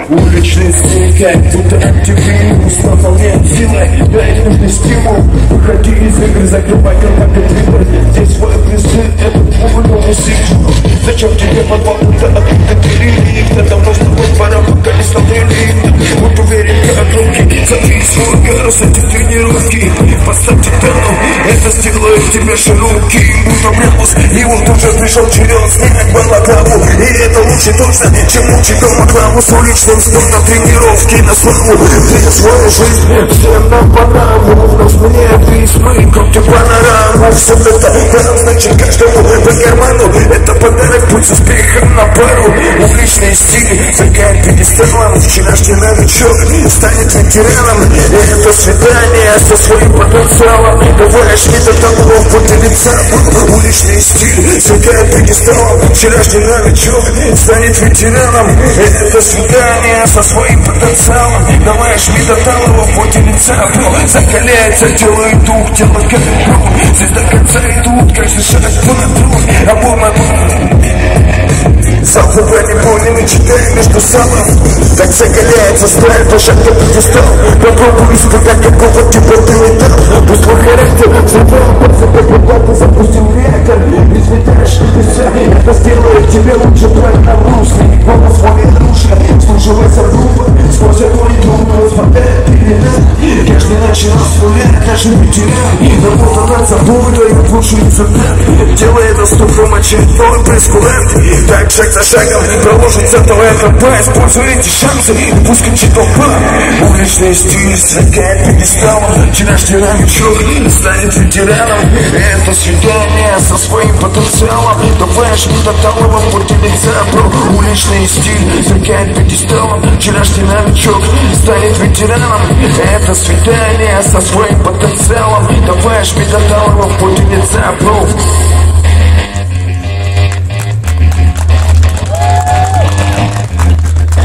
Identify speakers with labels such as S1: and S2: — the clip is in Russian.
S1: Уличный стиль, как будто антивирус, наполняет силой, дай нужный стимул. Выходи из игры, закрывай компьютер. Здесь свой призыв, это твой новый символ. Зачем тебе подвал, будто откуда перелив? Это давно с тобой пора, пока не стал прилив. Будь уверен, как руки, забей свой гарус, эти тренировки. Поставьте тону, это сделает тебя широкий. Будто брелус, и вот уже пришел черед снять балаклаву. И это лучше точно, чем учить дома клаву. С уличным спортом тренировки на славу. Ты свою жизнь, всем нам по нраву. Вновь мне письмы, крути панораму. Все это даром, значит каждому по карману. Это подарок, путь с успехом на пару. Уличный стиль, загорит пьедесталом. Вчерашний новичок станет ветераном. И это свидание со своим потенциалом. Бываешь не до того, поделиться. Уличный стиль, загорит пьедесталом. Вчерашний новичок станет ветераном. И это свидание со своим потенциалом. Давай жми до талого, поделиться. Закаляется, делает дух, тело как круг. Здесь до конца идут, каждый шаг понад. А мой Залпуга не поняли, читай между салом. Так закаляется сталь, по шаг до пьедестал. Попробуй испытать, какого типа ты летал. Пусть твой характер взрывается, когда ты запустил реактор. Ведь летаешь, и все это сделает тебе лучше. Правильно в русле, голос воли души. Слушивайся грубо, сквозь огонь думаю, хватает перемен. Каждый начал с нуля, даже ветеран. Работа над собой дает лучший результат. Делай это с трудом, очередной прескурант. Так шаг за шагом проложится твоя тропа. Используй эти шансы, и пусть кричит толпа. Уличный стиль сверкает пьедесталом. Вчерашний новичок станет ветераном. Это свидание со своим потенциалом. Давай жми до талого, поделиться. Уличный стиль сверкает пьедесталом. Вчерашний новичок станет ветераном. Это свидание со своим потенциалом. Давай жми до талого, поделиться.